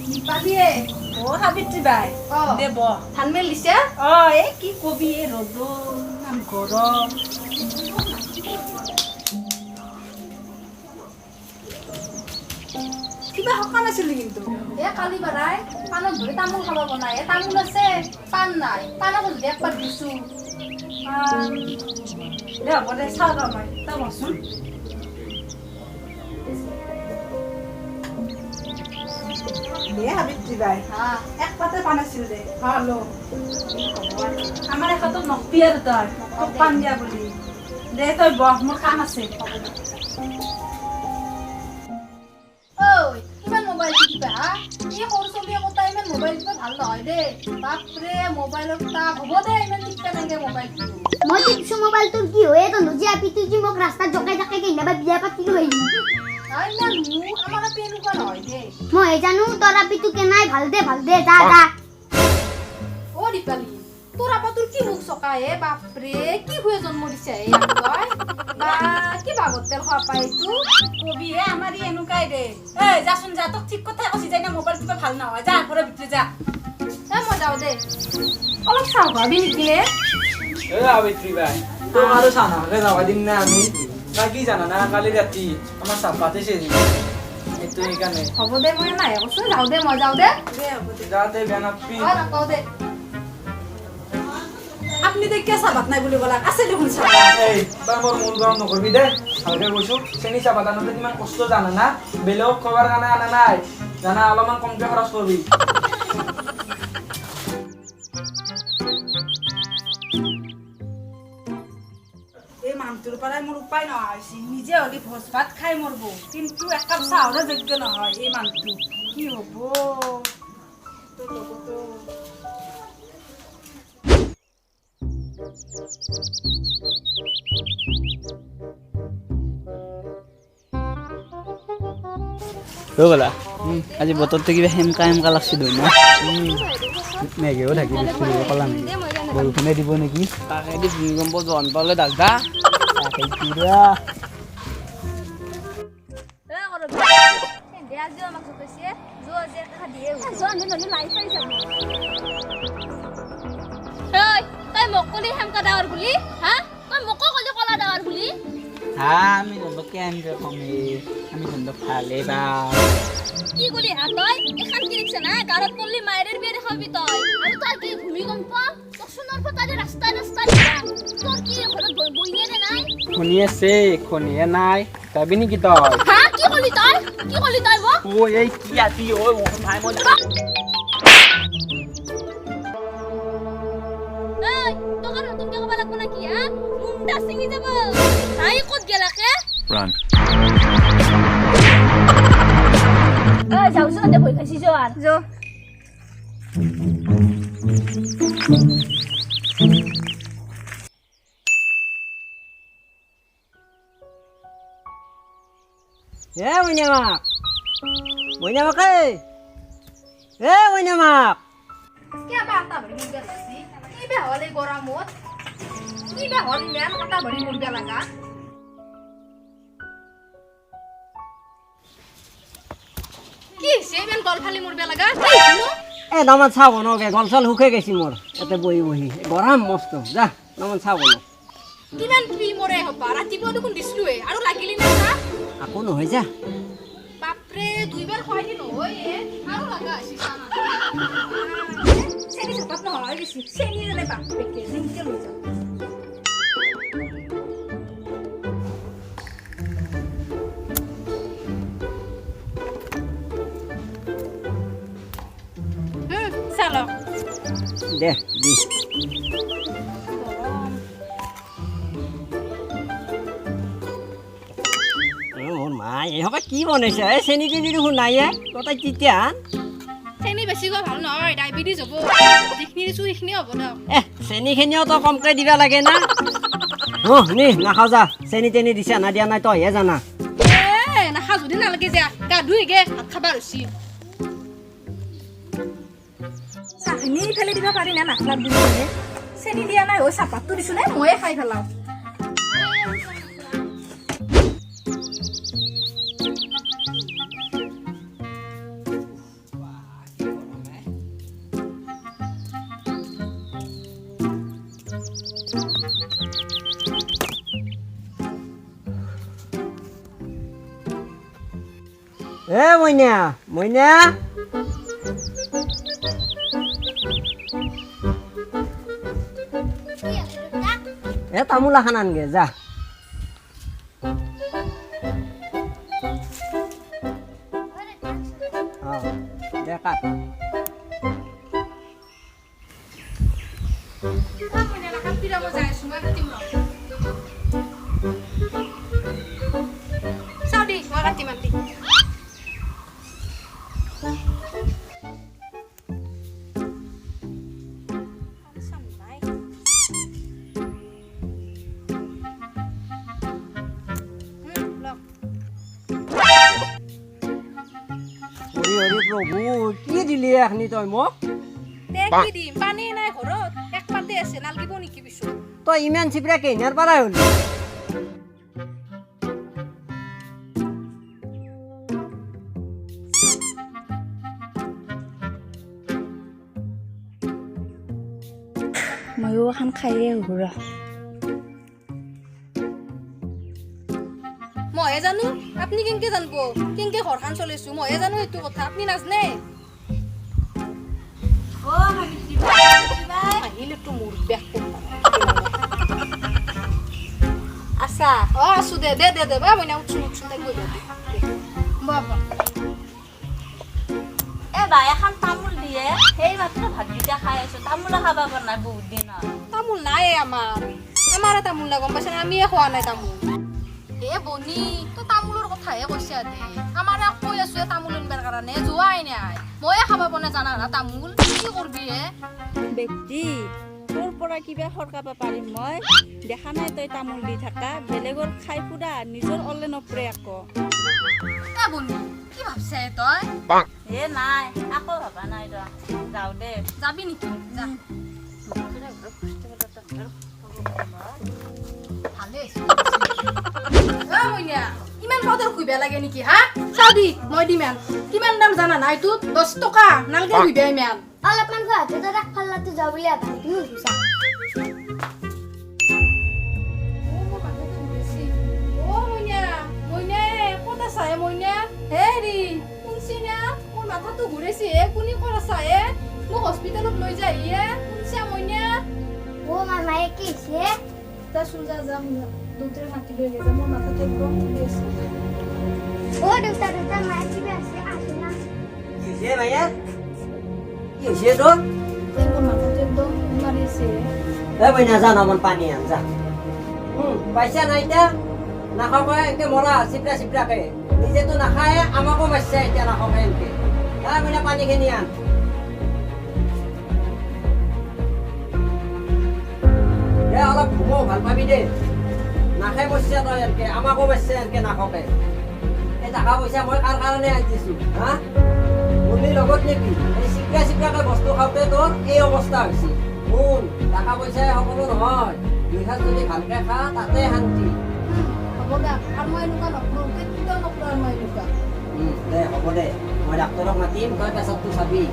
নিপালিয়ে ও সাবিত্ৰী বাই দেব ধান মেল দিছে এই কি কবি এই ৰ'দ ইমান গৰম কিবা সকাম আছিল কিন্তু কালি বাৰাই পাণত ধৰি তামোল খাব বনাই তামোল আছে পাণ নাই পাণকো যদি একবাৰ দিছো দে হ'ব দে চাওঁ ৰ মই তই বচোন দে সাবিত্ৰী বাই এক পাতে পাণ আছিল দে ভালো আমাৰ এখেতক নকবি আৰু তই তোক পাণ দিয়া বুলি দে তই বহ মোৰ কাম আছে ইমান মোবাইল টিপা এই সৰু ছবিয়ে কথা ইমান মোবাইল টিপা ভাল নহয় দে বাপৰে মোবাইলৰ তাপ হ'ব দে ইমান টিপা নাগে মোবাইল মই টিপছো মোবাইল তোৰ কি হয় তো নজি আপি তুই যি মোক ৰাস্তাত জকাই জকাই কিনাবা বিয়া পাতিলো হৈ ইমান মুখ আমাৰ পেনুকা নহয় দে মই জানো তোৰ আপি তু কেনাই ভাল দে যা যা ও দীপালি তোৰ আপা তোৰ কি মুখ চকায়ে বাপৰে কি হৈ জন্ম দিছে এই তই বা কি বাগত তেল খোৱা পাই এইটো কবি হে আমাৰ এনেকুৱাই দে এই যাচোন যা তোক ঠিক কথাই কৈছি যাই না মোবাইল টিপা ভাল নহয় যা ঘৰৰ ভিতৰত যা মই যাওঁ দে অলপ চাওঁ ভাবি নিকিলে সাবিত্ৰী বাই তোক আৰু চানাকে যাবা দিম না আমি না কি জানা না কালি ৰাতি আমাৰ চাপ পাতিছে এইটো সেইকাৰণে হ'ব দে মই নাই কৈছো যাওঁ দে মই যাওঁ দে যাতে বেয়া নাপি নকওঁ দে আপুনি তো কিয় চাবাত নাই বুলি ক'লা আছে দেখোন চাবা এই তই মোৰ মূল গৰম নকৰিবি দে ভালকে কৈছো চেনি চাপাত আনোতে কিমান কষ্ট জানা না বেলেগক খোৱাৰ কাৰণে আনা নাই জানা অলপমান কমকে খৰচ কৰিবি এই মানুহটোৰ পৰাই মোৰ উপায় নোহোৱা হৈছে নিজে হ'লে ভোজ ভাত খাই মৰব কিন্তু একাপ চাহৰে যোগ্য নহয় এই মানুহটো কি হ'ব তোৰ লগতো বলা আজি বতৰটো কিবা সেমকা লাগছে ধৰি না মেঘেও থাকি কলা নেকি বৰষুণে দিব নেকি তাকে দি ভূমিকম্প জন পালে দাদা আমি জন্দকে আনবে কমে আমি জন্দক ভালে বা কি কলি হা তই এখান কি দেখছ না গাৰত পল্লি মায়েৰ বিয়ে দেখাবি তই আৰু তই কি ভূমিকম্প তছনৰ ফটালে ৰাস্তা তোৰ কি ঘৰত বইনে নাই শুনি আছে খনিয়ে নাই যাবি নেকি তই হা কি কলি তই ও এই কি আতি ও ভাই মই এই তোৰ নতুনকে কবা লাগব না কি হা মুন্ডা চিঙি যাব তাই ক'ত গেলাকে Run. যাওঁচোন দে ভয় খাইছি যোৱাৰ মইনামাক মইনামাক কিয় বা আটা ভৰি মুৰ্গা লাগছি কি বা হ'ল এই গৰমত কি বা হ'ল ইমান আটা ভৰি মুৰ্গা লাগা কি হৈছে ইমান গল ফালি মুৰ্গা লাগা কি হৈছেনো নমান চাব নকে গল চল শুকাই গৈছি মোৰ ইয়াতে বহি বহি গৰম মস্ত যা নমান চাব ন কিমান পি মৰে হবা ৰাতিপুৱা দেখোন দিছিলোৱে আৰু লাগিলি না চা আকৌ নহয় যা বাপৰে দুইবাৰ খোৱাই দি নহয় আৰু লাগা আছে চেনি চাপাত নহয় বেছি চেনি নে বাপৰে কেনেকে লৈ যা চালো দে দি মোৰ মা এইসবা কি বনাইছে চেনি চেনি দেখোন নাই তই তেতিয়া চেনি বেছি গৈ ভাল নহয় ডায়েবেটিছ হ'ব যিখিনি দিছোঁ সেইখিনি হ'ব ন চেনিখিনিও তই কমকৈ দিবা লাগে না নি নাখাওঁ যা চেনি তেনি দিছে না দিয়া নাই তইহে জানা নাখাওঁ যদি নালাগে যা গা ধুই গে ভাত খাবা ৰচি চাহখিনি ফেলে দিব পাৰি না নাখলাক দিলে চেনি দিয়া নাই ঐ চাহপাতটো দিছোঁ নে ময়ে খাই পেলাওঁ এ মইনা মইনা এ তামোল এখন আনগে যা দে কাট হৰি হৰি প্ৰভু কি দিলি এখনি তই মোক কি দিম পানী নাই ঘৰত এক পাতে আছে নালগিব নেকি পিছত তই ইমান চিপৰা কেইনাৰ পৰাই হলি ময়ো এখন খাইয়ে হুৰ মইহে জানো আপুনি কেনেকে জানব কেনেকে ঘৰখন চলিছো মইহে জানো এইটো কথা আপুনি নাজনে আহিলেতো মোৰ বেক আছা আছো দে দে দে দে বা মই উঠছো উঠছো তাই গৈ বাবা এ বাই এখন তামোল দিয়ে সেই মাত্ৰ ভাতকেইটা খাই আছো তামোলো খাব পৰা নাই বহুত দিন তামোল নাই আমাৰ তামোল নাই গম পাইছে আমিয়ে খোৱা নাই তামোল এ বনি তো তামোলৰ কথাহে কৈছা দে আমাৰ কৈ আছো তামোল আনিবৰ কাৰণে যোৱাই নাই ময়ে খাব পৰা জানা না তামোল কি কৰবি হে বেটি তোৰ পৰা কিবা সৰকাব পাৰিম মই দেখা নাই তই তামোল দি থাকা বেলেগৰ খাই ফুৰা নিজৰ অলে নপৰে আকৌ এ বনি কি ভাবছে তই এ নাই আকৌ ভাবা নাই ৰ যাও দে যাবি নেকি যা ভালে ইমান পাউডাৰ খুইবা লাগে নেকি হা চাও দি মই দিমান কিমান দাম জানা না এইটো 10 টকা নালগে খুইবা ইমান অলপমান খোৱাতে তই ৰাখ ফাল্লাটো যাওঁ বুলি ভাবি কি হৈছা মাথাটো ঘূৰেছি হে কোনি কৰা চাহে মোক হস্পিটালত লৈ যায় হে শুনছা মইনা ও মামায়ে কি হৈছে তা সুজা যাম দুটৰে মাটি লৈ গেছে মোৰ মাথাটো একদম ঘূৰি আছে ও দেউতা মায়ে কিবা আছে আসে না কি হৈছে মাইয়া কি হৈছে তোৰ মোৰ মাথাটো একদম মাৰিছে এ মইনা যা নামন পানী আন যা পইচা নাই এতিয়া নাখাব একে মৰা চিপৰা চিপৰাকে নিজেতো নাখায় আমাকো মাৰিছে এতিয়া নাখাব এনেকে মইনা পানীখিনি আন দে অলপ ঘুমো ভাল পাবি দে নাখাই পইচা তই এনেকে আমাকো মাৰিছে এনেকে নাখাবে এই টকা পইচা মই কাৰ কাৰণে আনিছো হা মুলিৰ লগত নেকি এই চিপৰা চিপৰাকে বস্তু খাওঁতে তোৰ এই অৱস্থা হৈছে শুন টকা পইচাই সকলো নহয় দুই সাজ যদি ভালকে খা তাতে শান্তি হ'ব দে আৰু মই এনেকুৱা নকৰোঁ কেতিয়াও নকৰোঁ আৰু মই এনেকুৱা দে হ'ব দে মই ডাক্তৰক মাতিম তই পেচাবটো চাবি